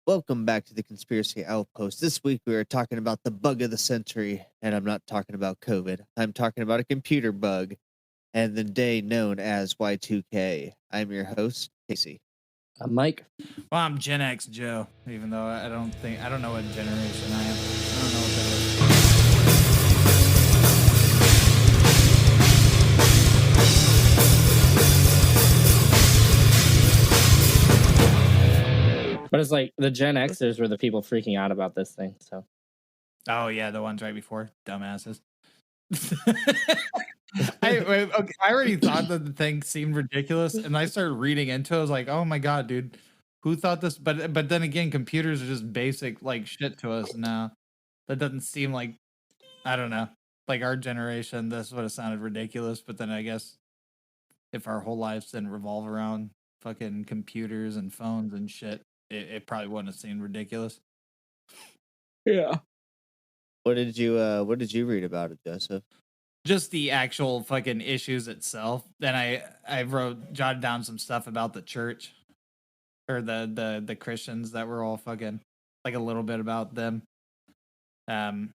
Welcome back to the Conspiracy Outpost. This week we are talking about the bug of the century, and I'm not talking about COVID. I'm talking about a computer bug and the day known as Y2K. I'm your host, Casey. I'm Mike. Well, I'm Gen X Joe, even though I don't know what generation I am. I don't know what that is. But it's like the Gen Xers were the people freaking out about this thing. So, oh yeah, the ones right before, dumbasses. I already thought that the thing seemed ridiculous, and I started reading into it. I was like, oh my god, dude, who thought this? But then again, computers are just basic like shit to us now. That doesn't seem like, I don't know, like our generation. This would have sounded ridiculous, but then I guess if our whole lives didn't revolve around fucking computers and phones and shit, it probably wouldn't have seemed ridiculous. yeah. What did you read about it, Joseph? Just the actual fucking issues itself. Then I jotted down some stuff about the church or the Christians that were all fucking, like a little bit about them. And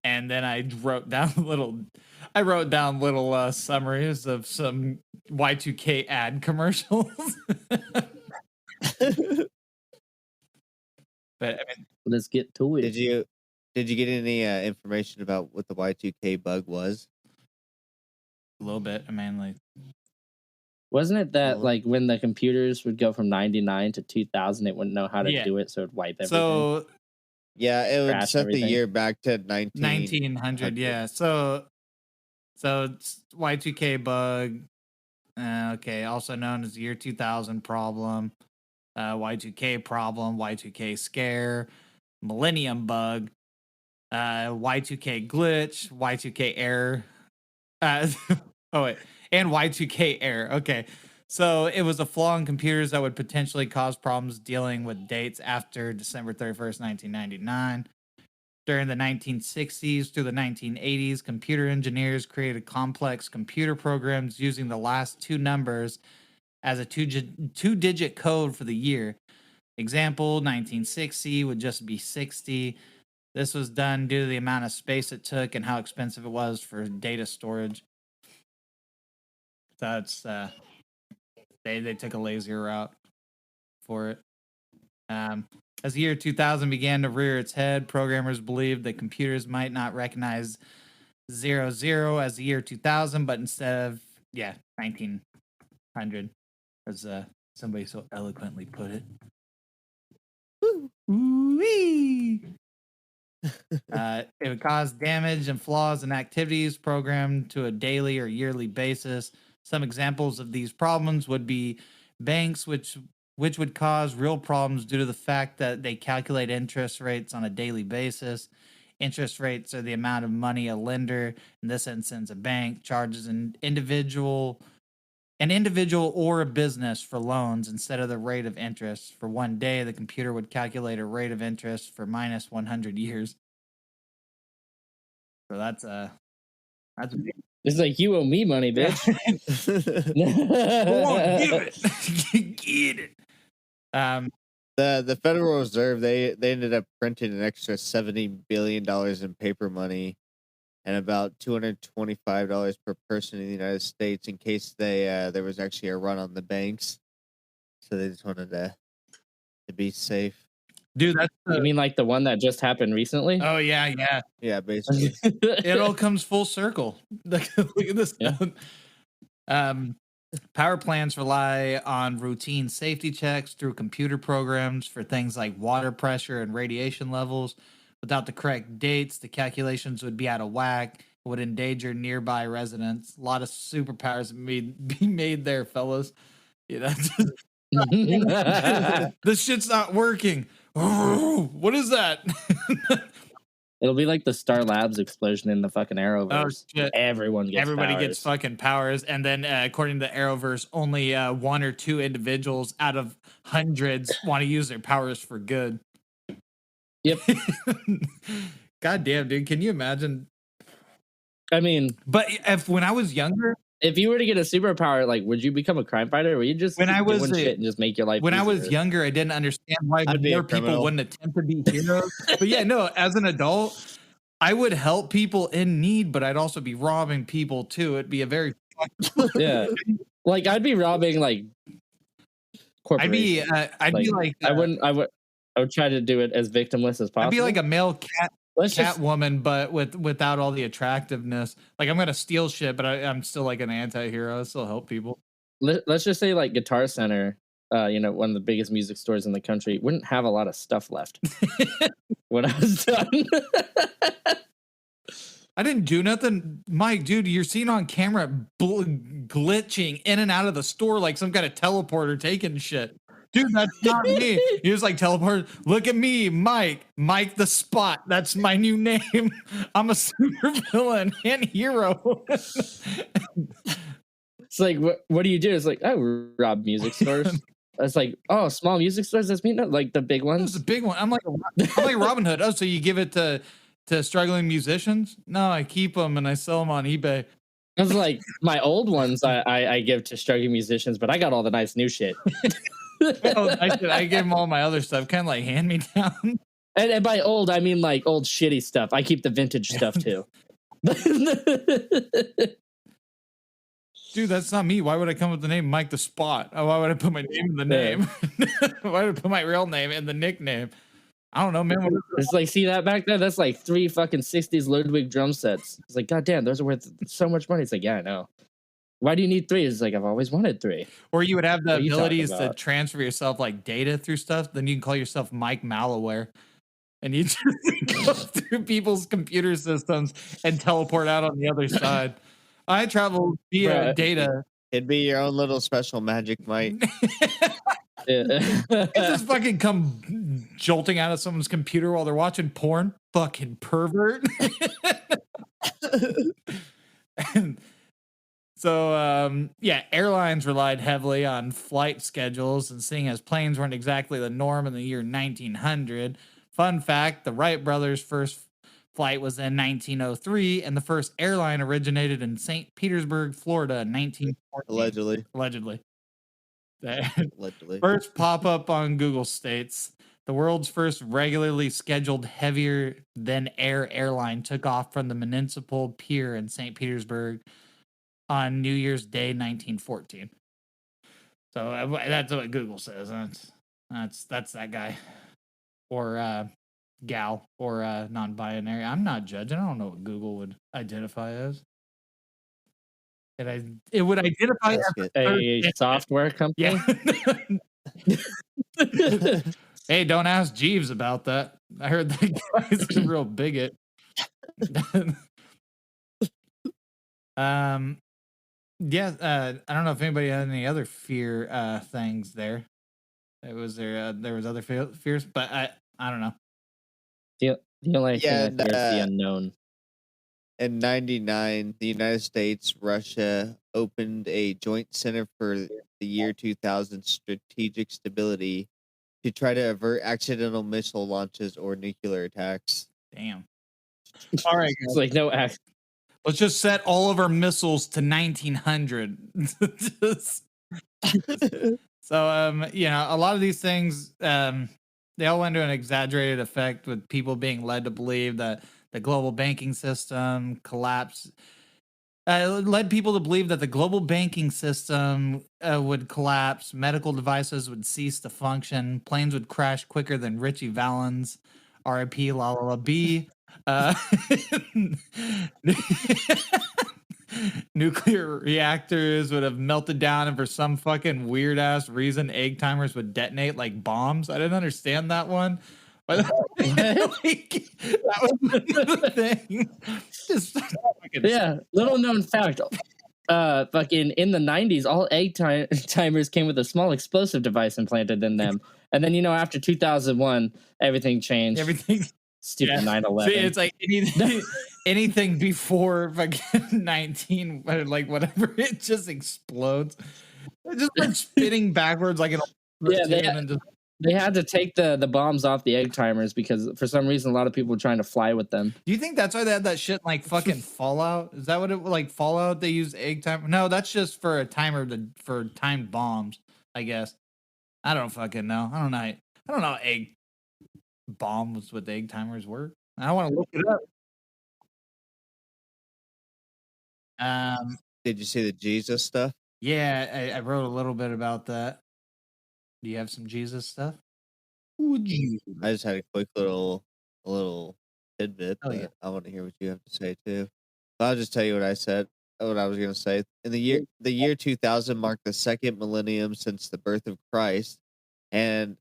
then I wrote down little summaries of some Y2K ad commercials. But I mean, let's get to it. Did you get any information about what the Y2K bug was? a little bit. I mean, like, Wasn't it that like when the computers would go from 99 to 2000, it wouldn't know how to do it, so it'd wipe everything? So yeah, it would set everything. The year back to 1900. Yeah. So it's Y2K bug. Okay, also known as the year 2000 problem, Y2K problem, Y2K scare, millennium bug, Y2K glitch, Y2K error. And Y2K error. Okay. So it was a flaw in computers that would potentially cause problems dealing with dates after December 31st, 1999. During the 1960s through the 1980s, computer engineers created complex computer programs using the last two numbers as a two-digit code for the year. Example, 1960 would just be 60. This was done due to the amount of space it took and how expensive it was for data storage. So it's they took a lazier route for it. As the year 2000 began to rear its head, programmers believed that computers might not recognize 00 as the year 2000, but instead of 1900, as somebody so eloquently put it. Ooh-wee. It would cause damage and flaws in activities programmed to a daily or yearly basis. Some examples of these problems would be banks, which would cause real problems due to the fact that they calculate interest rates on a daily basis. Interest rates are the amount of money a lender, in this instance a bank, charges an individual or a business for loans instead of the rate of interest. For 1 day, the computer would calculate a rate of interest for minus 100 years. So that's it's like you owe me money, bitch. Go on, give it. Get it. The Federal Reserve, they ended up printing an extra $70 billion in paper money and about $225 per person in the United States in case there was actually a run on the banks. So they just wanted to be safe. Dude, that's you mean like the one that just happened recently? Oh yeah, basically. It all comes full circle. Look at this. Yeah. Power plants rely on routine safety checks through computer programs for things like water pressure and radiation levels. Without the correct dates, the calculations would be out of whack. It would endanger nearby residents. A lot of superpowers be made there, fellas. You know, this shit's not working. What is that? It'll be like the Star Labs explosion in the fucking Arrowverse. Oh, shit. Everybody gets fucking powers, and then according to the Arrowverse, only one or two individuals out of hundreds want to use their powers for good. Yep. God damn, dude, can you imagine? I mean, but when I was younger, if you were to get a superpower, like, would you become a crime fighter, or would you just when I was shit and just make your life? When easier? I was younger, I didn't understand why more people wouldn't attempt to be heroes. But yeah, no, as an adult, I would help people in need, but I'd also be robbing people too. It'd be a very yeah, like I'd be robbing like corporations. I'd be like I would try to do it as victimless as possible. I'd be like a male Catwoman, but without all the attractiveness. Like I'm gonna steal shit, but I'm still like an anti-hero. I still help people. Let's just say like Guitar Center, one of the biggest music stores in the country, wouldn't have a lot of stuff left when I was done. I didn't do nothing, Mike, dude. You're seen on camera glitching in and out of the store like some kind of teleporter taking shit. Dude, that's not me. He was like, teleport. Look at me, Mike the Spot. That's my new name. I'm a super villain and hero. It's like, what do you do? It's like, I rob music stores. It's like, oh, small music stores. That's me, not like the big ones. It's a big one. I'm like Robin Hood. Oh, so you give it to struggling musicians? No, I keep them and I sell them on eBay. I was like, my old ones I give to struggling musicians, but I got all the nice new shit. I give them all my other stuff, kind of like hand me down. And by old, I mean like old shitty stuff. I keep the vintage stuff too. Dude, that's not me. Why would I come with the name Mike the Spot? Oh, why would I put my name in the name? Why would I put my real name in the nickname? I don't know, man. It's like, see that back there? That's like 3 fucking 60s Ludwig drum sets. It's like, goddamn, those are worth so much money. It's like, yeah, I know. Why do you need 3? It's like, I've always wanted 3. Or you would have the abilities to transfer yourself like data through stuff. Then you can call yourself Mike Malaware. And you just go through people's computer systems and teleport out on the other side. I travel via data. It'd be your own little special magic, Mike. It just fucking come jolting out of someone's computer while they're watching porn. Fucking pervert. So, airlines relied heavily on flight schedules, and seeing as planes weren't exactly the norm in the year 1900. Fun fact, the Wright brothers' first flight was in 1903, and the first airline originated in St. Petersburg, Florida in 1914. Allegedly. First pop-up on Google states, the world's first regularly scheduled heavier than air airline took off from the municipal pier in St. Petersburg on New Year's Day, 1914. So that's what Google says. That's that guy or gal or non-binary. I'm not judging. I don't know what Google would identify as. It would identify as a software company. Yeah. Hey, don't ask Jeeves about that. I heard that guy's a real bigot. I don't know if anybody had any other fear things there. There was other fears, but I don't know. The only thing I fear is the unknown. In 1999, the United States, Russia opened a joint center for the year 2000 strategic stability to try to avert accidental missile launches or nuclear attacks. Damn. All right, it's like no act. Let's just set all of our missiles to 1900. So, a lot of these things, they all went to an exaggerated effect with people being led to believe that the global banking system collapsed. Led people to believe that the global banking system would collapse, medical devices would cease to function, planes would crash quicker than Richie Valens, R.I.P. La La La B. Nuclear reactors would have melted down, and for some fucking weird ass reason, egg timers would detonate like bombs. I didn't understand that one. But that was the thing. Little known fact. Fucking in the 90s, all egg timers came with a small explosive device implanted in them. And then, after 2001, everything changed. Stupid 9/11. See, it's like anything before fucking 19, like whatever, it just explodes. It just like spinning backwards like an They had to take the bombs off the egg timers because for some reason a lot of people were trying to fly with them. Do you think that's why they had that shit in, like, fucking Fallout? Is that what it like Fallout? They use egg timer? No, that's just for a timer for timed bombs, I guess. I don't fucking know. I don't know. I don't know how egg bombs with egg timers work. I don't want to look it up. Did you see the Jesus stuff? Yeah, I wrote a little bit about that. Do you have some Jesus stuff? Ooh, Jesus. I just had a quick little tidbit, Oh, but yeah. I want to hear what you have to say too. But I'll just tell you what I said. What I was going to say. In the year 2000 marked the second millennium since the birth of Christ, and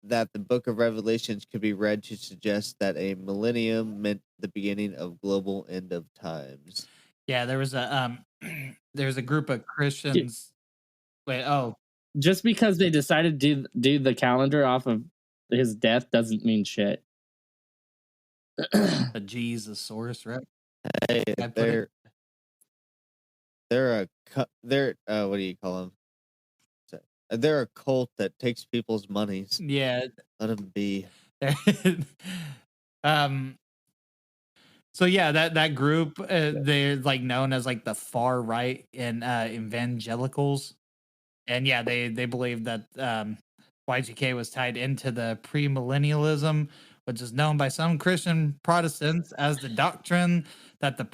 that the Book of Revelations could be read to suggest that a millennium meant the beginning of global end of times. Yeah, there was a group of Christians. Wait, just because they decided to do the calendar off of his death doesn't mean shit. The Jesus source, right? Hey, they're what do you call them? They're a cult that takes people's monies. Yeah, let them be. So yeah, that group, they're like known as like the far right in evangelicals, and yeah, they believe that Y2K was tied into the premillennialism, which is known by some Christian Protestants as the doctrine that the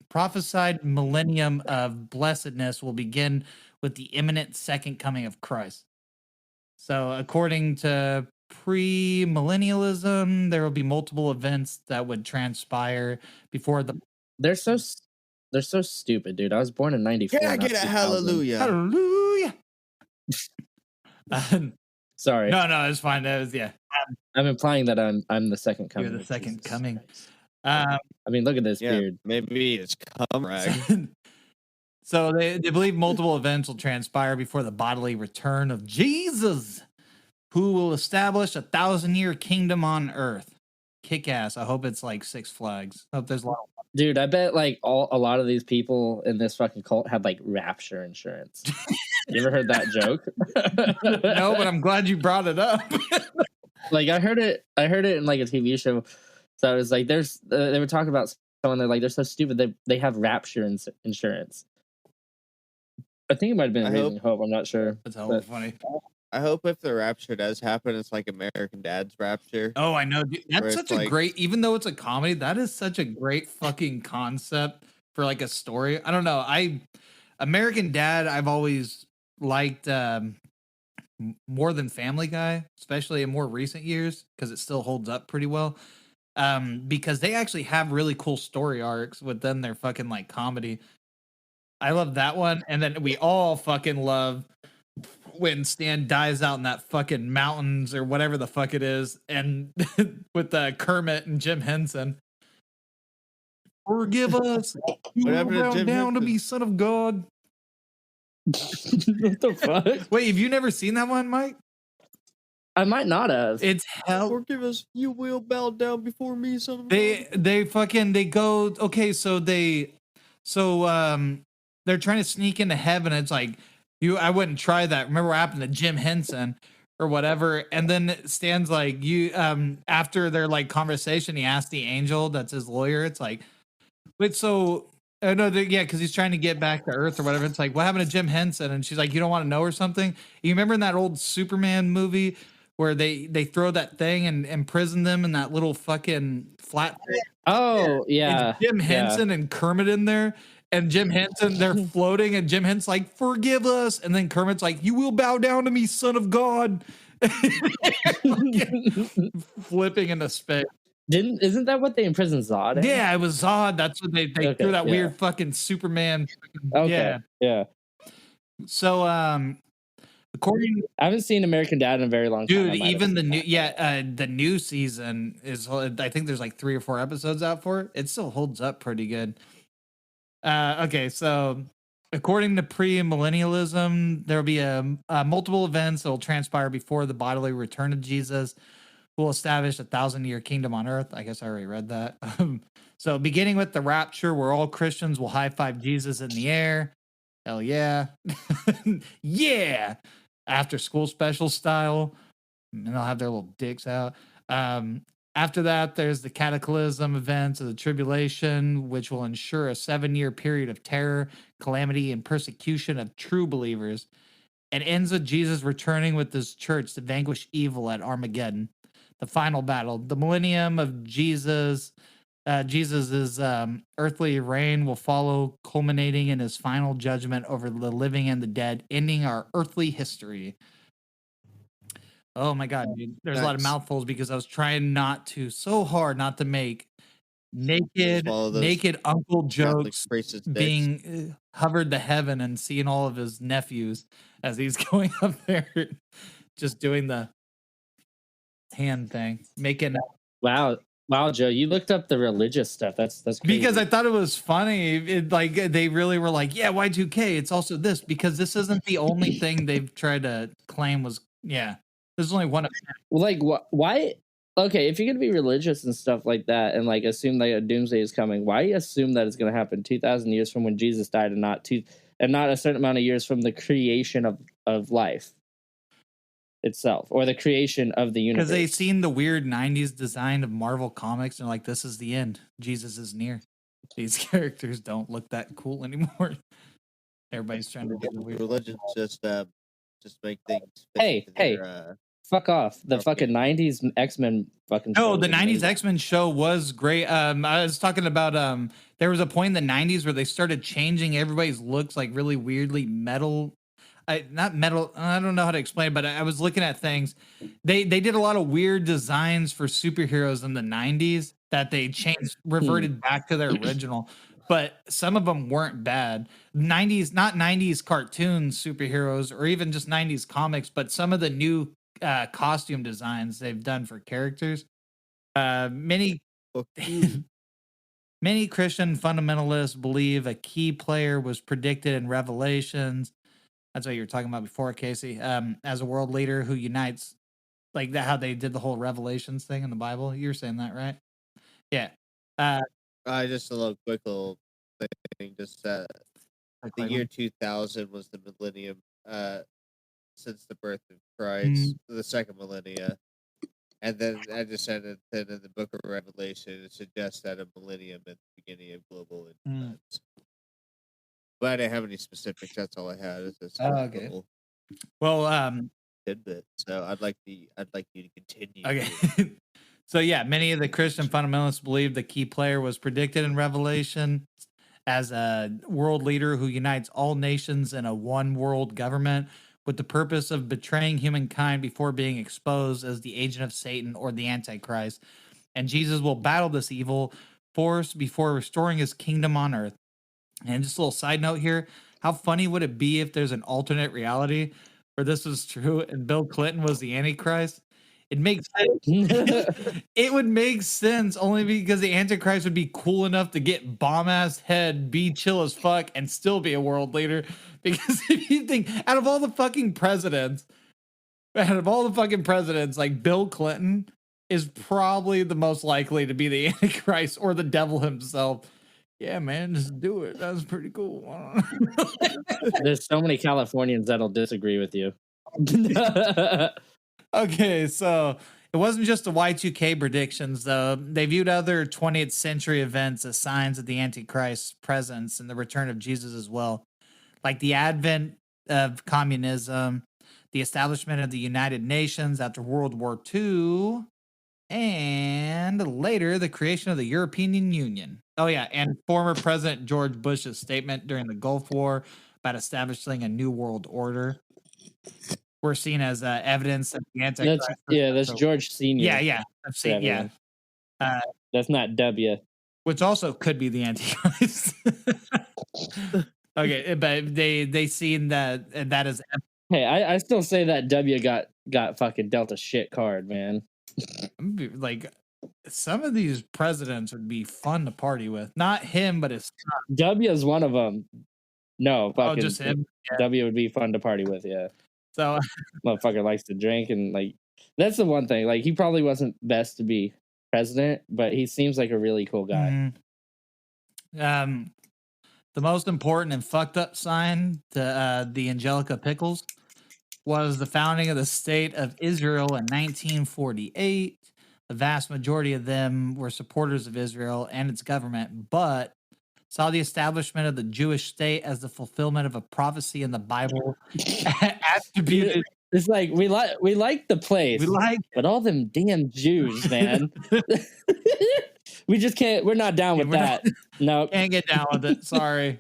prophesied millennium of blessedness will begin with the imminent second coming of Christ. So according to premillennialism, there will be multiple events that would transpire before the. They're so stupid, dude. I was born in '94. Can I get a hallelujah? Hallelujah. Sorry. No, it's fine. That was I'm implying that I'm the second coming. You're the second Jesus coming. I mean, look at this beard. Maybe it's cum rag. So they believe multiple events will transpire before the bodily return of Jesus, who will establish a 1,000-year kingdom on earth. Kick ass. I hope it's like Six Flags. I hope there's a lot. Dude, I bet like a lot of these people in this fucking cult had like rapture insurance. You ever heard that joke? No, but I'm glad you brought it up. Like I heard it in like a TV show. So it was like they were talking about someone, they're like, they're so stupid they have rapture insurance. I think it might have been Amazing Hope. I'm not sure. That's hella funny. I hope if the rapture does happen, it's like American Dad's rapture. Oh, I know. Dude, that's such a great, even though it's a comedy, that is such a great fucking concept for like a story. I don't know. American Dad, I've always liked more than Family Guy, especially in more recent years, because it still holds up pretty well. Because they actually have really cool story arcs within their fucking like comedy. I love that one. And then we all fucking love when Stan dies out in that fucking mountains or whatever the fuck it is, and with Kermit and Jim Henson. Forgive us. You will bow down to me, son of God. What the fuck? Wait, have you never seen that one, Mike? I might not have. It's hell. Forgive us. You will bow down before me, son of God. They go. Okay, so they're trying to sneak into heaven. It's like, I wouldn't try that. Remember what happened to Jim Henson or whatever? And then Stan's like, after their like conversation, he asked the angel, that's his lawyer. It's like, wait, so, because he's trying to get back to Earth or whatever. It's like, what happened to Jim Henson? And she's like, you don't want to know or something? You remember in that old Superman movie where they throw that thing and imprison them in that little fucking flat thing? Oh, yeah. It's Jim Henson and Kermit in there. And Jim Henson, they're floating, and Jim Henson's like, forgive us. And then Kermit's like, you will bow down to me, son of God. Flipping into space. Isn't that what they imprisoned Zod in? Yeah, it was Zod. That's what they threw that weird fucking Superman. Okay. Yeah. So, according, I haven't seen American Dad in a very long time. Dude, even the new season is, I think there's like 3 or 4 episodes out for it. It still holds up pretty good. Okay, so according to premillennialism, there will be multiple events that will transpire before the bodily return of Jesus, who will establish a 1,000-year kingdom on earth. I guess I already read that. So beginning with the rapture, where all Christians will high-five Jesus in the air. Hell yeah. Yeah. after school special style, and they'll have their little dicks out. After that, there's the cataclysm events of the tribulation, which will ensure a 7-year period of terror, calamity, and persecution of true believers. And ends with Jesus returning with his church to vanquish evil at Armageddon, the final battle. The millennium of Jesus's earthly reign will follow, culminating in his final judgment over the living and the dead, ending our earthly history. Oh my God, dude. There's a lot of mouthfuls because I was trying so hard not to make naked uncle jokes being hovered to heaven and seeing all of his nephews as he's going up there, just doing the hand thing, making. Wow, Joe, you looked up the religious stuff. That's crazy. Because I thought it was funny. Like they really were like, yeah, Y2K. It's also this, because this isn't the only thing they've tried to claim was. Yeah, there's only one. Well, like why? Okay, if you're gonna be religious and stuff like that, and like assume that a doomsday is coming, why assume that it's gonna happen 2,000 years from when Jesus died, and not a certain amount of years from the creation of life itself, or the creation of the universe? Because they've seen the weird 90s design of Marvel comics and like, this is the end. Jesus is near. These characters don't look that cool anymore. Everybody's trying to do the weird. Religion just make things. Hey, fuck off. The fucking 90s X-Men fucking show. Oh, the 90s X-Men show was great. I was talking about there was a point in the 90s where they started changing everybody's looks like really weirdly metal. Not metal. I don't know how to explain, but I was looking at things. They did a lot of weird designs for superheroes in the 90s that they changed, reverted back to their original. But some of them weren't bad. 90s, not 90s cartoon superheroes or even just 90s comics, but some of the new costume designs they've done for characters. Many Christian fundamentalists believe a key player was predicted in Revelations. That's what you were talking about before, Casey. As a world leader who unites, like that, how they did the whole Revelations thing in the Bible. You were saying that, right? Yeah. Just a quick little thing. Just the year 2000 was the millennium since the birth of Christ, the second millennia. And then I just said that in the book of Revelation, it suggests that a millennium at the beginning of global influence. But I didn't have any specifics. That's all I had. It's just okay. Well, tidbit. So I'd like you to continue. Okay. So yeah, many of the Christian fundamentalists believe the key player was predicted in Revelation as a world leader who unites all nations in a one world government with the purpose of betraying humankind before being exposed as the agent of Satan or the Antichrist. And Jesus will battle this evil force before restoring his kingdom on earth. And just a little side note here, how funny would it be if there's an alternate reality where this was true and Bill Clinton was the Antichrist? It makes sense. It would make sense only because the Antichrist would be cool enough to get bomb-ass head, be chill as fuck, and still be a world leader. Because if you think, out of all the fucking presidents, like Bill Clinton is probably the most likely to be the Antichrist or the devil himself. Yeah, man, just do it. That was pretty cool. There's so many Californians that'll disagree with you. Okay, so it wasn't just the Y2K predictions, though. They viewed other 20th century events as signs of the Antichrist's presence and the return of Jesus as well, like the advent of communism, the establishment of the United Nations after World War II, and later the creation of the European Union. Oh, yeah, and former President George Bush's statement during the Gulf War about establishing a new world order were seen as evidence of the Antichrist. That's George Senior. Yeah, I've seen. Yeah, that's not W. Which also could be the Antichrist. Okay, but they seen that as. Hey, I still say that W got fucking dealt a shit card, man. Like, some of these presidents would be fun to party with. Not him, but his son. W is one of them. No, fucking just him. Yeah. W would be fun to party with. Yeah. So, motherfucker likes to drink, and like that's the one thing. Like, he probably wasn't best to be president, but he seems like a really cool guy. The most important and fucked up sign to the Angelica Pickles was the founding of the state of Israel in 1948. The vast majority of them were supporters of Israel and its government, but saw the establishment of the Jewish state as the fulfillment of a prophecy in the Bible attributed. It's like we like the place, but all them damn Jews, man. We just can't. We're not down with that. No, can't get down with it. Sorry.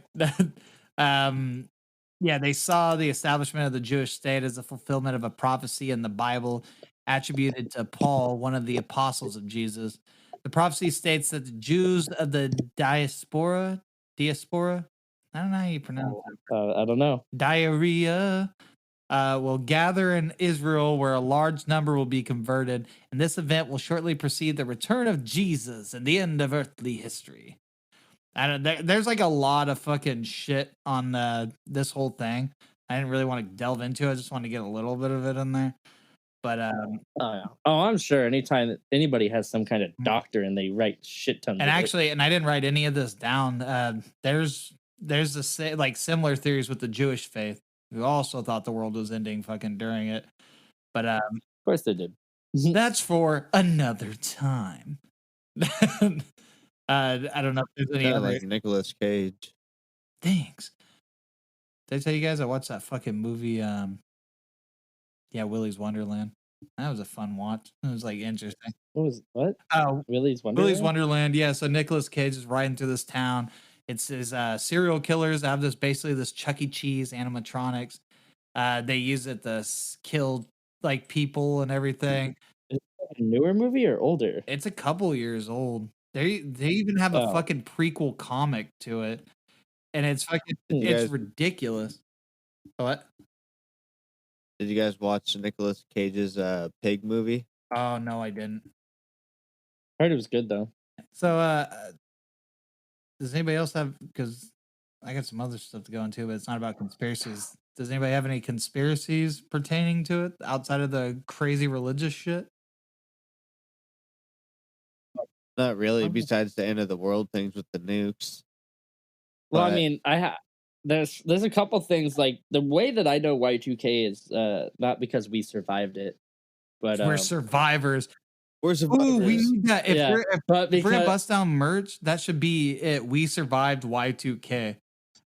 Yeah, they saw the establishment of the Jewish state as a fulfillment of a prophecy in the Bible attributed to Paul, one of the apostles of Jesus. The prophecy states that the Jews of the diaspora, I don't know how you pronounce it. I don't know. Diarrhea will gather in Israel where a large number will be converted, and this event will shortly precede the return of Jesus and the end of earthly history. There's like a lot of fucking shit on this whole thing. I didn't really want to delve into it. I just wanted to get a little bit of it in there. But I'm sure anytime anybody has some kind of doctrine, they write shit tons. And actually, and I didn't write any of this down. There's like similar theories with the Jewish faith, who also thought the world was ending fucking during it. But of course they did. That's for another time. I don't know if there's any other like Nicolas Cage. Thanks. Did I tell you guys I watched that fucking movie? Yeah, Willy's Wonderland. That was a fun watch. It was like interesting. What? Oh, Willy's Wonderland. Willy's Wonderland. Yeah, so Nicolas Cage is riding through this town. It's his serial killers have this Chuck E. Cheese animatronics. They use it to kill like people and everything. Is it a newer movie or older? It's a couple years old. They even have a fucking prequel comic to it, and it's fucking it's ridiculous. What? Did you guys watch Nicolas Cage's Pig movie? Oh no, I didn't. I heard it was good though. So, does anybody else have? Because I got some other stuff to go into, but it's not about conspiracies. Does anybody have any conspiracies pertaining to it outside of the crazy religious shit? Not really, besides the end of the world things with the nukes. Well, I mean, there's a couple things, like the way that I know Y2K is not because we survived it, but we're survivors. We're survivors. Ooh, we need that. If we're gonna bust down merch, that should be it. We survived Y2K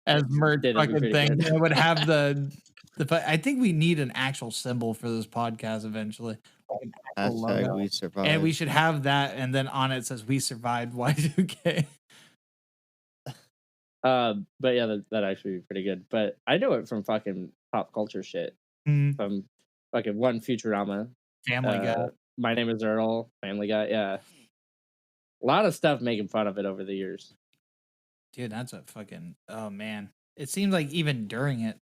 as merch fucking thing. It would have the. I think we need an actual symbol for this podcast eventually. Hashtag we survived. And we should have that, and then on it says we survived Y2K. But yeah, that actually be pretty good. But I know it from fucking pop culture shit. From fucking One Futurama, Family Guy. My Name Is Earl, Family Guy. Yeah, a lot of stuff making fun of it over the years. Dude, that's a fucking man. It seems like even during it,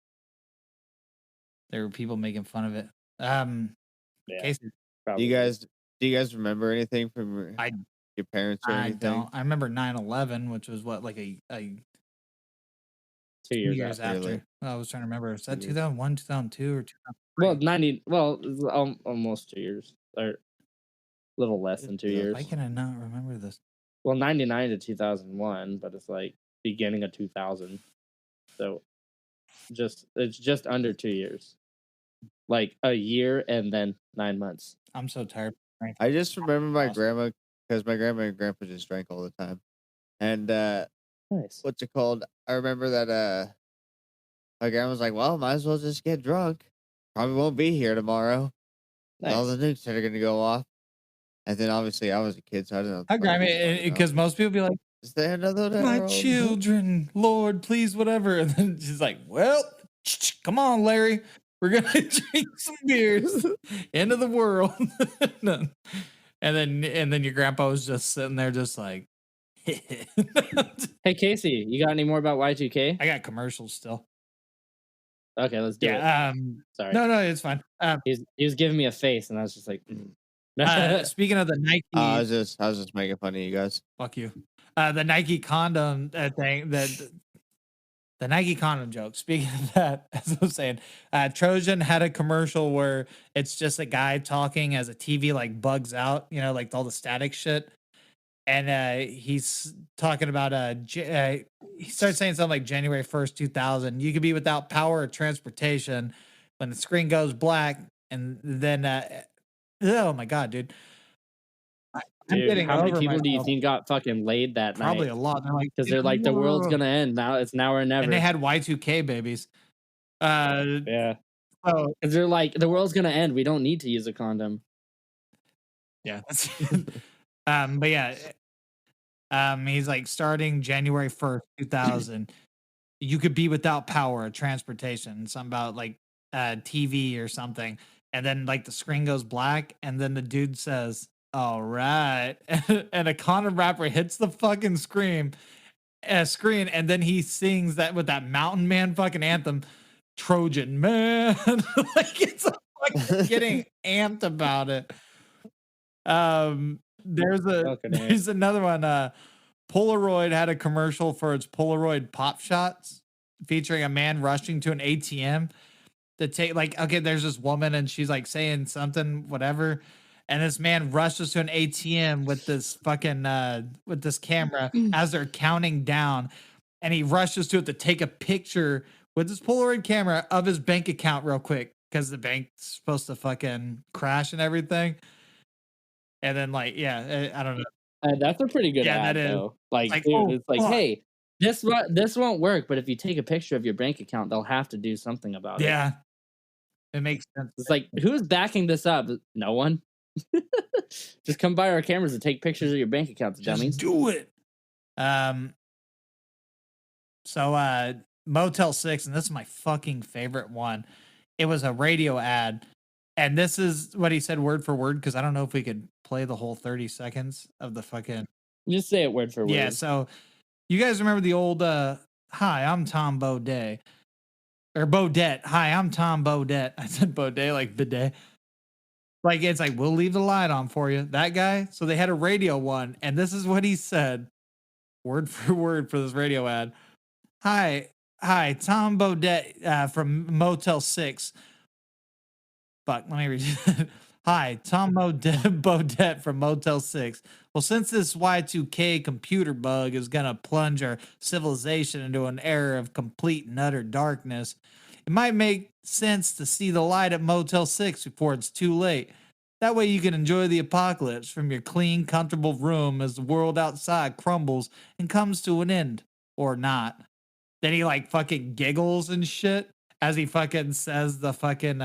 there were people making fun of it. Yeah, Casey, do you guys remember anything from your parents or anything? I don't. I remember 9/11, which was what, like a 2 years after. Really? I was trying to remember. Is that 2001, 2002, or 2003? Well, almost 2 years, or a little less than 2 years. Why can I not remember this? Well, 99 to 2001, but it's like beginning of 2000. So it's just under 2 years. Like a year and then 9 months. I'm so tired. I just remember my grandma, because my grandma and grandpa just drank all the time. And nice. What's it called? I remember that my grandma was like, well, might as well just get drunk. Probably won't be here tomorrow. Nice. All the nukes are gonna go off. And then obviously I was a kid, so I didn't know. Because most people be like, is there another my children, Lord, please, whatever. And then she's like, well, come on, Larry. We're gonna drink some beers. End of the world. And then your grandpa was just sitting there just like Hey Casey, you got any more about Y2K? I got commercials still. Okay, let's do it. Sorry. No, it's fine. He was giving me a face and I was just like speaking of the Nike, I was just making fun of you guys. Fuck you. The Nike condom thing, the Nike condom joke. Speaking of that, as I was saying, Trojan had a commercial where it's just a guy talking as a TV like bugs out, like all the static shit. And he's talking about he starts saying something like January 1st, 2000. You could be without power or transportation, when the screen goes black, and then oh my god, dude. I'm Dude, getting how many over people do you myself. think got fucking laid that Probably night? a lot. They're like, Because they're like, the world's gonna end now. It's now or never. and they had Y2K babies. Yeah. So Because they're like, the world's gonna end. We don't need to use a condom. yeah, that's but yeah, he's like starting January 1st, 2000. You could be without power, transportation, something about like TV or something, and then like the screen goes black, and then the dude says, "All right," and a condom wrapper hits the fucking screen, and then he sings that with that Mountain Man fucking anthem, Trojan Man. Like it's like getting amped about it. There's another one. Polaroid had a commercial for its Polaroid pop shots featuring a man rushing to an ATM to take like, okay, there's this woman and she's like saying something, whatever. And this man rushes to an ATM with this fucking with this camera as they're counting down, and he rushes to it to take a picture with his Polaroid camera of his bank account real quick because the bank's supposed to fucking crash and everything. And then like, yeah, I don't know. That's a pretty good ad, though. Like, like, dude, oh, it's like, fuck. hey, this won't work, but if you take a picture of your bank account, they'll have to do something about it. Yeah, it makes sense. It's like, who's backing this up? No one. Just come by our cameras and take pictures of your bank accounts, dummies. Do it. So Motel 6, and this is my fucking favorite one. It was a radio ad, and this is what he said word for word, because I don't know if we could play the whole 30 seconds of the fucking. Just say it word for word. Yeah, so you guys remember the old hi, I'm Tom Baudet. Or Baudet. Hi, I'm Tom Baudet. I said Baudet like bidet. Like, it's like, we'll leave the light on for you. That guy. So they had a radio one, and this is what he said, word for word, for this radio ad. Hi, Tom Baudet from Motel 6. Fuck, let me read it. Hi, Tom Baudet from Motel 6. Well, since this Y2K computer bug is going to plunge our civilization into an era of complete and utter darkness, it might make sense to see the light at Motel 6 before it's too late. That way you can enjoy the apocalypse from your clean, comfortable room as the world outside crumbles and comes to an end. Or not. Then he like fucking giggles and shit as he fucking says the fucking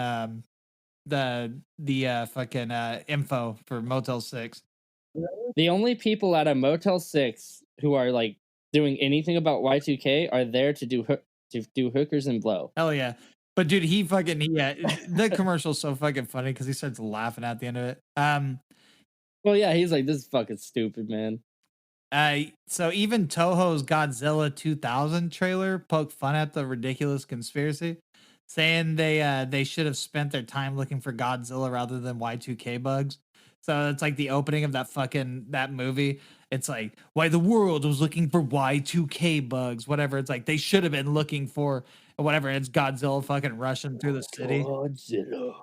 fucking info for Motel 6. The only people at a Motel 6 who are like doing anything about Y2K are there to do hookers and blow. Hell yeah. But dude, the commercial's so fucking funny because he starts laughing at the end of it. Well, yeah, he's like, this is fucking stupid, man. So even Toho's Godzilla 2000 trailer poked fun at the ridiculous conspiracy, saying they should have spent their time looking for Godzilla rather than Y2K bugs. So it's like the opening of that movie. It's like, why the world was looking for Y2K bugs, whatever. It's like they should have been looking for whatever. It's Godzilla fucking rushing through the city. Godzilla.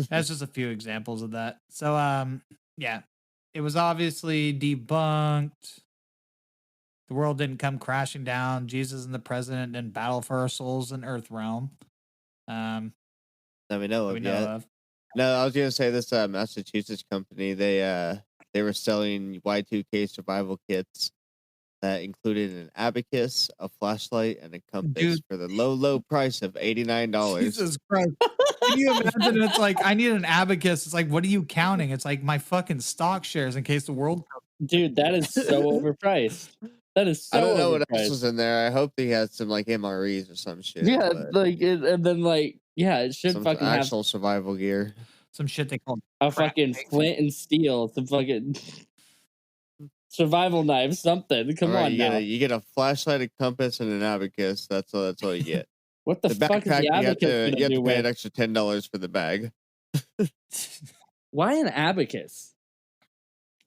That's just a few examples of that. So yeah, it was obviously debunked. The world didn't come crashing down. Jesus and the president didn't battle for our souls in Earth realm. That we know of. No, I was gonna say this Massachusetts company, they were selling Y2K survival kits that included an abacus, a flashlight, and a compass for the low price of $89. Jesus Christ. Can you imagine? It's like, I need an abacus. It's like, what are you counting? It's like my fucking stock shares in case the world. Dude, that is so overpriced. That is so I don't know overpriced. what else was in there. I hope he had some like MREs or some shit. Yeah, and then like, yeah, it should some fucking actual have survival gear. Some shit they call a fucking flint and steel, some fucking survival knives, something. Come on now. You get a flashlight, a compass, and an abacus. That's all you get. What the fuck is the abacus you have to pay an with? extra $10 for the bag. Why an abacus?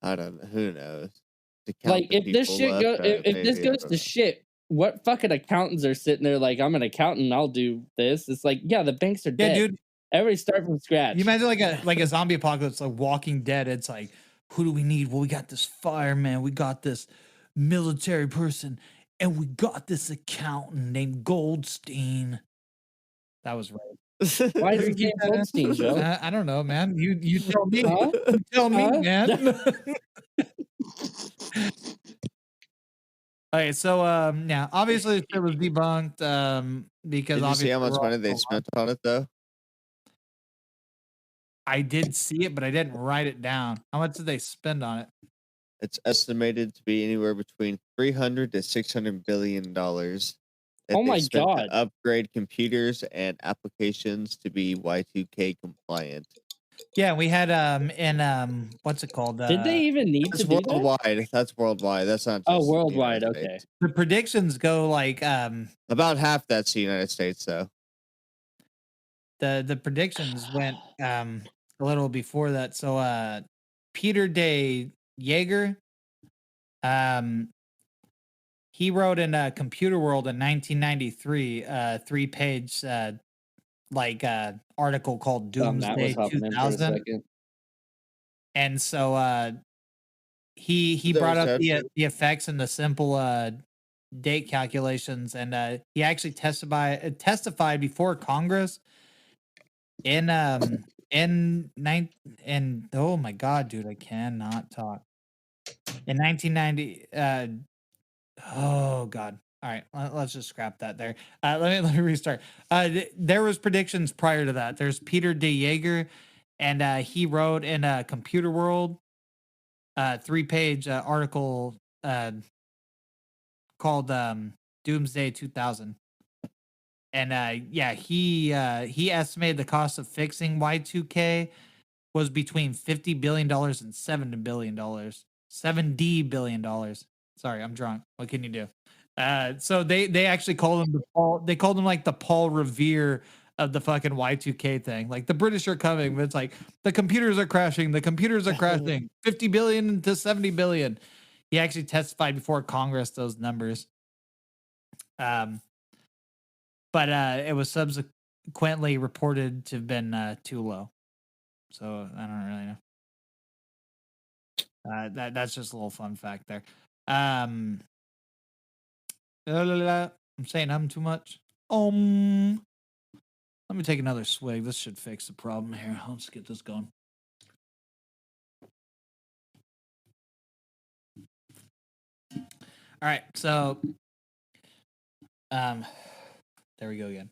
I don't know. Who knows? Like, if this shit if this goes to shit, what fucking accountants are sitting there like, I'm an accountant, I'll do this? It's like, yeah, the banks are dead. Dude. Everybody start from scratch. You imagine like a zombie apocalypse, like Walking Dead. It's like, who do we need? Well, we got this fireman, we got this military person, and we got this accountant named Goldstein. That was right. Why did you get Goldstein, Joe? I don't know, man. You tell me. Huh? You tell me, Huh? man. Okay, so yeah, obviously it was debunked because Did you see obviously how much money they spent on it though? I did see it, but I didn't write it down. How much did they spend on it? It's estimated to be anywhere between $300 to $600 billion that Oh they my spent to God. upgrade computers and applications to be Y2K compliant. Yeah, we had in what's it called? Did they even need That's to do that? worldwide. That's worldwide. That's not just Oh, the worldwide. United Okay. States. The predictions go like About half that's the United States, though. the predictions went a little before that. So Peter Day Yeager, he wrote in Computer World in 1993 3-page article called That was Doomsday hopping in for a 2000. second. And so he That brought was up sad. the effects and the simple date calculations, and he actually testified before Congress in oh my god, dude, I cannot talk. In 1990, oh god. All right, let's just scrap that there. Let me restart. There was predictions prior to that. There's Peter De Jager, and he wrote in Computer World 3-page article called Doomsday 2000. And yeah, he estimated the cost of fixing Y2K was between $50 billion and $70 billion. $70 billion. Sorry, I'm drunk. What can you do? So they actually called him they called him like the Paul Revere of the fucking Y2K thing. Like the British are coming, but it's like the computers are crashing, the computers are crashing. 50 billion to 70 billion. He actually testified before Congress those numbers. But it was subsequently reported to have been too low. So I don't really know. That's just a little fun fact there. I'm saying I'm too much. Let me take another swig. This should fix the problem here. Let's get this going. All right, so there we go again.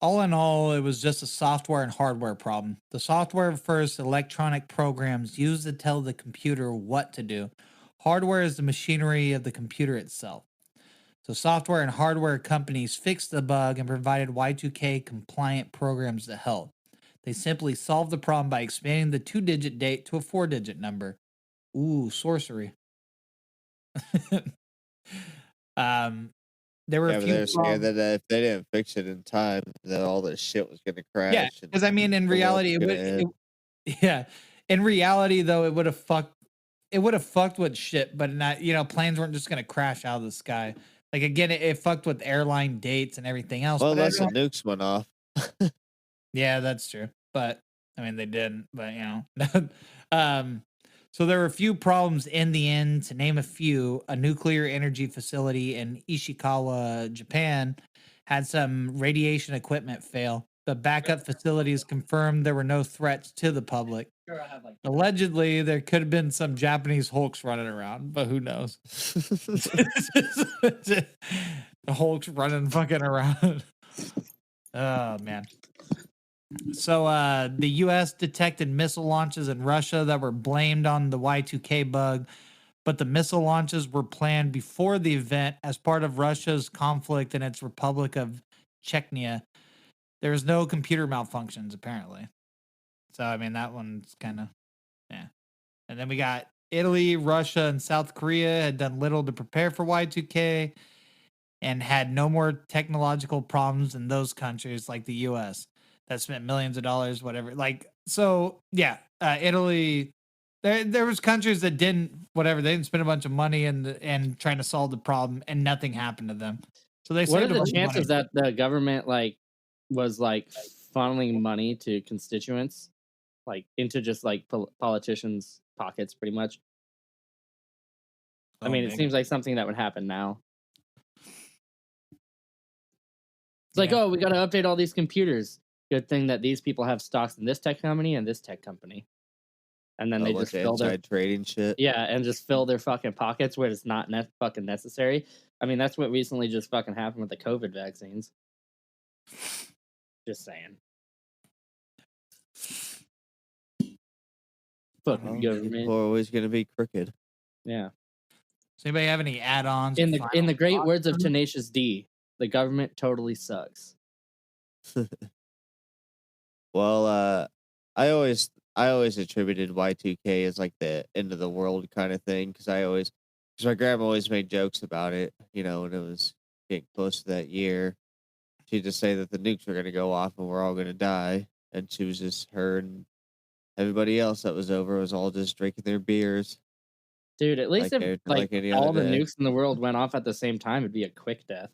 All in all, it was just a software and hardware problem. The software first electronic programs used to tell the computer what to do. Hardware is the machinery of the computer itself. So software and hardware companies fixed the bug and provided Y2K compliant programs to help. They simply solved the problem by expanding the 2-digit date to a 4-digit number. Ooh, sorcery. There were Yeah, a but few they're scared that if they didn't fix it in time, that all this shit was going to crash. Yeah, because I mean, in the world reality, was gonna end. yeah. In reality, though, it would have fucked. It would have fucked with shit, but not. Planes weren't just gonna crash out of the sky. Like again, it fucked with airline dates and everything else. Well, But unless the nukes went off. yeah, that's true. But I mean, they didn't. But so there were a few problems in the end. To name a few, a nuclear energy facility in Ishikawa, Japan, had some radiation equipment fail. The backup facilities confirmed there were no threats to the public. Allegedly, there could have been some Japanese Hulks running around, but who knows? The Hulks running fucking around. Oh man. So the US detected missile launches in Russia that were blamed on the Y2K bug, but the missile launches were planned before the event as part of Russia's conflict in its Republic of Chechnya. There was no computer malfunctions apparently. So I mean that one's kind of yeah. And then we got Italy, Russia, and South Korea had done little to prepare for Y2K and had no more technological problems in those countries like the US that spent millions of dollars, whatever. Like, so yeah, Italy, there was countries that didn't, whatever, they didn't spend a bunch of money and trying to solve the problem and nothing happened to them. So they What are saved a the bunch of chances money. that the government was funneling money to constituents, into just politicians' pockets, pretty much? I mean, it seems like something that would happen now. It's like, oh, we got to update all these computers. Good thing that these people have stocks in this tech company and this tech company. And then they just fill their trading shit. Yeah, and just fill their fucking pockets where it's not fucking necessary. I mean, that's what recently just fucking happened with the COVID vaccines. Just saying. Fucking government. People are always going to be crooked. Yeah. Does anybody have any add-ons? In the great words of Tenacious D, the government totally sucks. Well, I always attributed Y2K as like the end of the world kind of thing because my grandma always made jokes about it. You know, when it was getting close to that year, she'd just say that the nukes were going to go off and we're all going to die, and she was just her and everybody else that was over was all just drinking their beers. Dude, at least if all the nukes in the world went off at the same time, it'd be a quick death.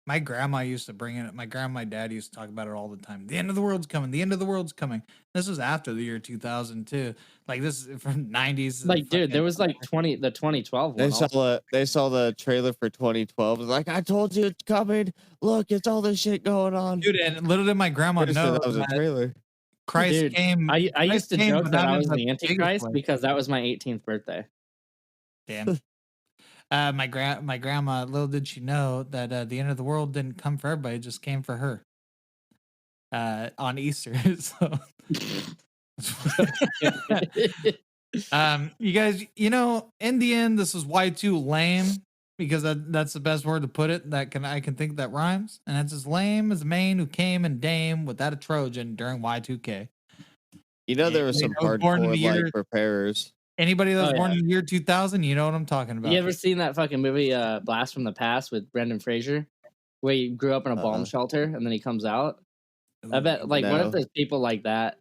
My grandma used to bring it. My grandma and my dad used to talk about it all the time. The end of the world's coming. The end of the world's coming. This was after the year 2002. Like this is from 90s. Like, dude, there was like the 2012 one. They saw the trailer for 2012. It was like, I told you it's coming. Look, it's all this shit going on. Dude, and little did my grandma know that was a trailer. Christ came. I used to joke that I was the Antichrist because that was my 18th birthday. Damn. My grandma, little did she know that the end of the world didn't come for everybody, it just came for her. On Easter. So you guys, in the end, this is Y2 lame because that's the best word to put it I can think that rhymes. And it's as lame as a man who came and dame without a Trojan during Y2K. There was some hardcore preparers. Anybody that was born in the year 2000, you know what I'm talking about. You ever seen that fucking movie Blast from the Past with Brendan Fraser, where he grew up in a bomb shelter and then he comes out? I bet, what if there's people like that?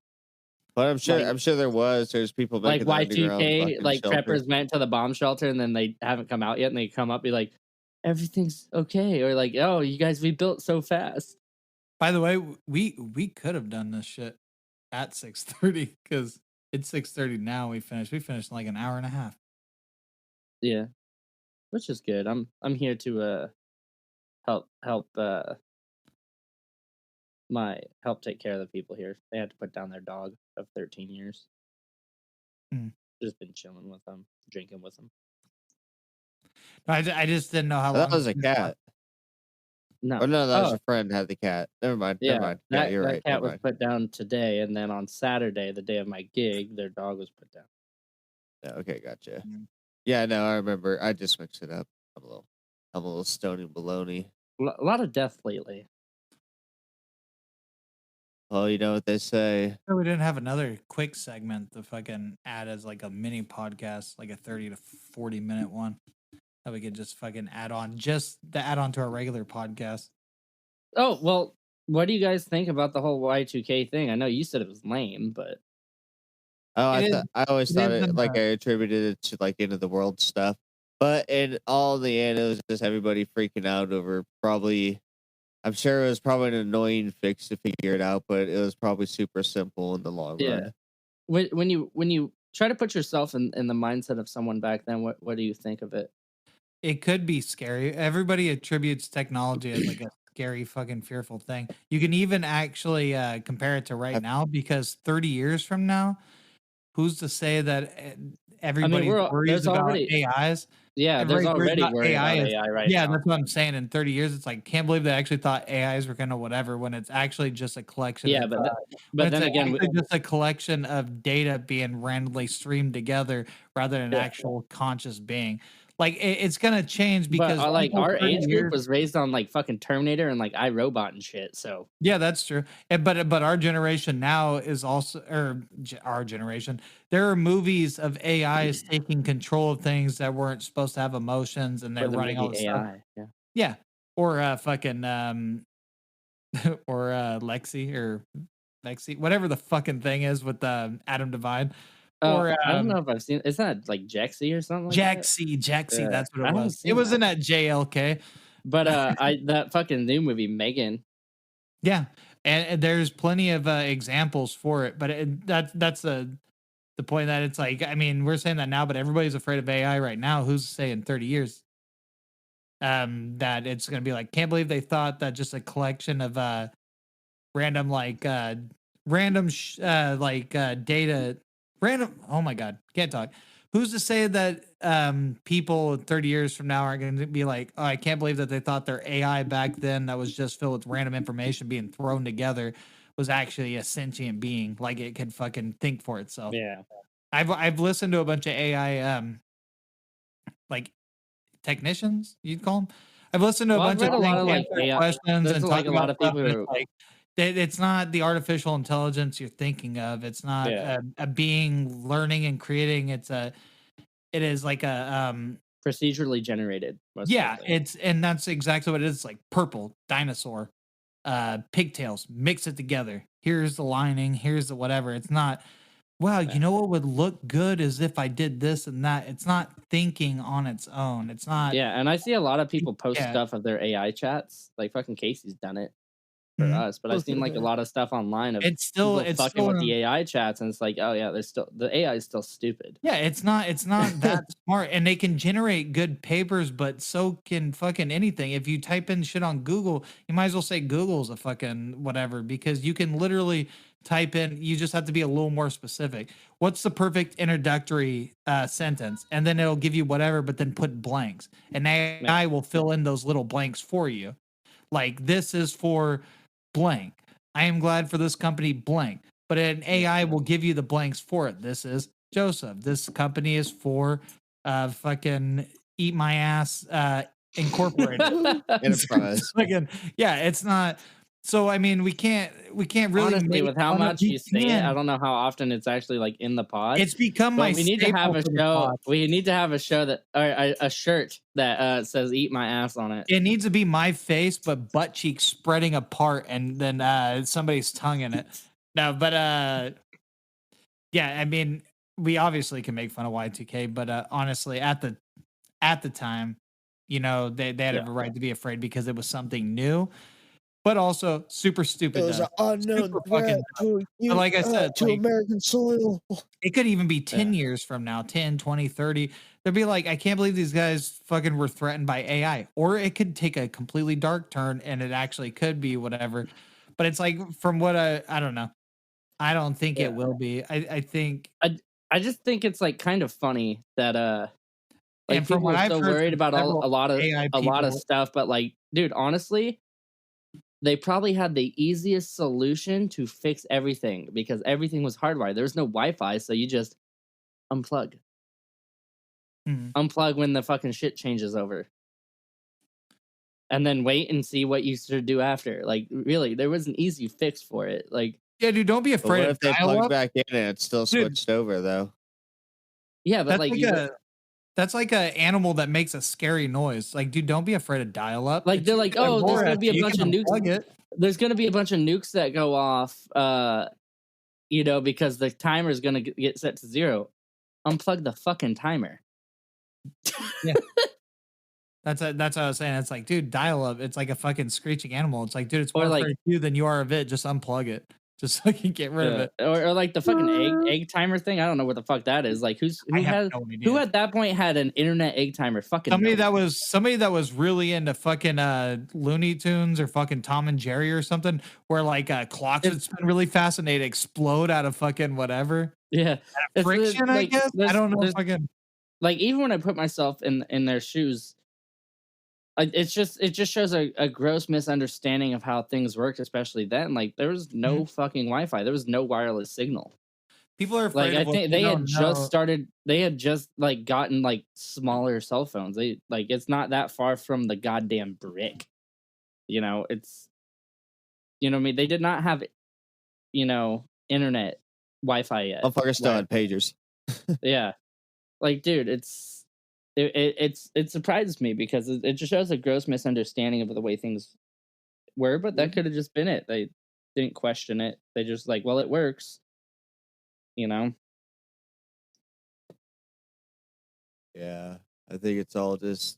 But I'm sure there's people like Y2K, like preppers went to the bomb shelter and then they haven't come out yet, and they come up and be like, everything's okay, or like, oh, you guys, we built so fast. By the way, we could have done this shit at 6:30 because it's 6:30 now. We finished in like an hour and a half. Yeah, which is good. I'm here to help take care of the people here. They had to put down their dog of 13 years. Just been chilling with them, drinking with them. I just didn't know how long. That was a cat. No, that was your friend had the cat. Never mind. Yeah, never mind. Yeah, you're right. That cat was put down today, and then on Saturday, the day of my gig, their dog was put down. Yeah, okay, gotcha. Yeah, no, I remember. I just mixed it up. I'm a little stony baloney. A lot of death lately. Oh, you know what they say. We didn't have another quick segment to fucking add as like a mini podcast, like a 30 to 40 minute one that we could just fucking add on to our regular podcast. Oh, well, what do you guys think about the whole Y2K thing? I know you said it was lame, but I always thought it like I attributed it to like end of the world stuff. But in all the end, it was just everybody freaking out over probably. I'm sure it was probably an annoying fix to figure it out, but it was probably super simple in the long run. When you try to put yourself in the mindset of someone back then, what do you think of it? It could be scary. Everybody attributes technology as like a scary, fucking fearful thing. You can even actually compare it to right now, because 30 years from now, who's to say that everybody's worries about AIs? Yeah, there's already worry about AI right now. Yeah, that's what I'm saying. In 30 years, it's like, can't believe they actually thought AIs were gonna whatever, when it's actually just a collection. Yeah, but then again, just a collection of data being randomly streamed together rather than an actual conscious being. Like it's gonna change because like our age group was raised on like fucking Terminator and like iRobot and shit. So yeah, that's true. But our generation now is also, or our generation, there are movies of AIs taking control of things that weren't supposed to have emotions, and they're running all this AI. Stuff. Yeah, or fucking or Lexi or Lexi, whatever the fucking thing is with Adam Devine. Or I don't know if I've seen. Is that like Jaxie or something? Like Jaxie, that's what it was. It wasn't at JLK, but that fucking new movie Megan. Yeah, and there's plenty of examples for it, but that's the point, that it's like, I mean, we're saying that now, but everybody's afraid of AI right now. Who's to say in 30 years? that it's going to be like, can't believe they thought that just a collection of random data, random. Oh my god, can't talk. Who's to say that people 30 years from now are going to be like, oh, I can't believe that they thought their AI back then that was just filled with random information being thrown together was actually a sentient being, like it could fucking think for itself. Yeah. I've listened to a bunch of AI like technicians, you'd call them. I've listened to a bunch of a lot of like AI questions there's and like talk a lot about of stuff. people And who it's like it's not the artificial intelligence you're thinking of. It's not a being learning and creating. It is like a procedurally generated. Yeah, and that's exactly what it is. Like purple dinosaur, pigtails, mix it together. Here's the lining. Here's the whatever. It's not. Wow, you know what would look good is if I did this and that. It's not thinking on its own. It's not. Yeah, and I see a lot of people post stuff of their AI chats. Like fucking Casey's done it for us, but I've seen like a lot of stuff online of it's fucking still with the AI chats, and it's like, oh yeah, the AI is still stupid. Yeah, it's not that smart, and they can generate good papers, but so can fucking anything. If you type in shit on Google, you might as well say Google's a fucking whatever, because you can literally type in. You just have to be a little more specific. What's the perfect introductory sentence? And then it'll give you whatever, but then put blanks, and AI will fill in those little blanks for you. Like, this is for blank. I am glad for this company blank. But an AI will give you the blanks for it. This is Joseph. This company is for fucking Eat My Ass Incorporated. Enterprise. Yeah, it's not. So I mean, we can't really. Honestly, with how much you say it, I don't know how often it's actually like in the pod. It's become my. We need to have a show. We need to have a show that, or a shirt that says "Eat My Ass" on it. It needs to be my face, but butt cheeks spreading apart, and then somebody's tongue in it. No, but yeah, I mean, we obviously can make fun of Y2K, but honestly, at the time, you know, they had a right to be afraid because it was something new, but also super stupid. It was an unknown threat to you, like I said, to American soil. It could even be 10 years from now, 10, 20, 30. They'd be like, I can't believe these guys fucking were threatened by AI. Or it could take a completely dark turn and it actually could be whatever. But it's like, from what I don't know. I don't think it will be. I think I just think it's like kind of funny that like and from people what are I've so heard worried about a lot of stuff, but like, dude, honestly, they probably had the easiest solution to fix everything because everything was hardwired. There's no Wi-Fi, so you just unplug. Unplug when the fucking shit changes over. And then wait and see what you should do after. Like, really, there was an easy fix for it. Like, yeah, dude, don't be afraid. What if they plug back in and it's still switched over though? Yeah, but that's like an animal that makes a scary noise. Like, dude, don't be afraid of dial up. Like, they're like, oh, there's gonna be a bunch of nukes. There's gonna be a bunch of nukes that go off, you know, because the timer is gonna get set to 0. Unplug the fucking timer. Yeah. That's what I was saying. It's like, dude, dial up. It's like a fucking screeching animal. It's like, dude, it's more afraid of you than you are of it. Just unplug it. Just so you can get rid of it. Or like the fucking egg timer thing. I don't know what the fuck that is. Like, who at that point had an internet egg timer? Fucking somebody that was really into fucking Looney Tunes or fucking Tom and Jerry or something, where like clocks would spin really fast and they'd explode out of fucking whatever. Yeah, friction. I guess I don't know. Fucking like, even when I put myself in their shoes. It just shows a gross misunderstanding of how things worked, especially then. Like, there was no fucking Wi-Fi. There was no wireless signal. People are afraid. Like, I think they had just started. They had just like gotten like smaller cell phones. They like, it's not that far from the goddamn brick. You know, it's, you know what I mean? They did not have, you know, internet Wi-Fi yet. Motherfuckers still had pagers. Yeah, like, dude, it surprises me because it just shows a gross misunderstanding of the way things were, but that could have just been it. They didn't question it. They just like, well, it works, you know? Yeah, I think it's all just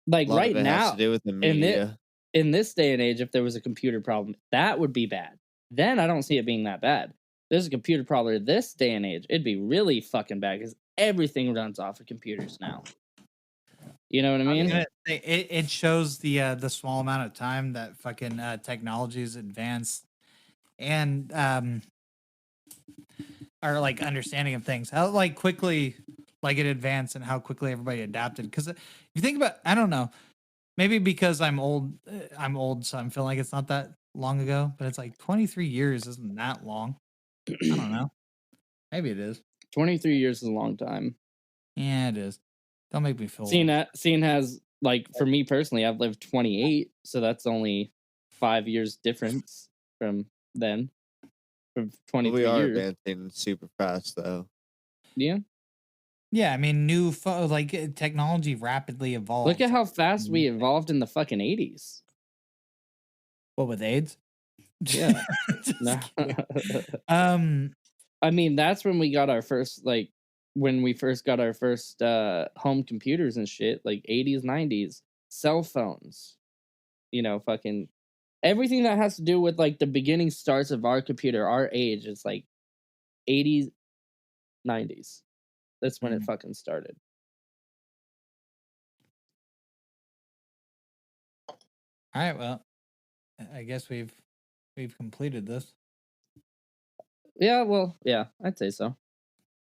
like right now has to do with the media. In this day and age, if there was a computer problem, that would be bad. Then I don't see it being that bad. There's a computer problem this day and age, it'd be really fucking bad because everything runs off of computers now. You know what I mean? It shows the small amount of time that fucking technology is advanced, and our like understanding of things, how like quickly like it advanced and how quickly everybody adapted. Because if you think about, I don't know, maybe because I'm old, so I'm feeling like it's not that long ago. But it's like 23 years isn't that long. I don't know. Maybe it is. 23 years is a long time. Yeah, it is. Don't make me feel seeing as like for me personally, I've lived 28, so that's only 5 years difference from then. From 23 We are years. advancing super fast, though. Yeah. Yeah, I mean, technology rapidly evolves. Look at how fast we evolved in the fucking 80s. What, with AIDS? Yeah. No. I mean, that's when we got our first, like, when we first got our first home computers and shit, like 80s, 90s, cell phones, you know, fucking everything that has to do with like the beginning starts of our computer, our age is like 80s, 90s. That's when it fucking started. All right, well, I guess we've completed this. Yeah, well, yeah, I'd say so.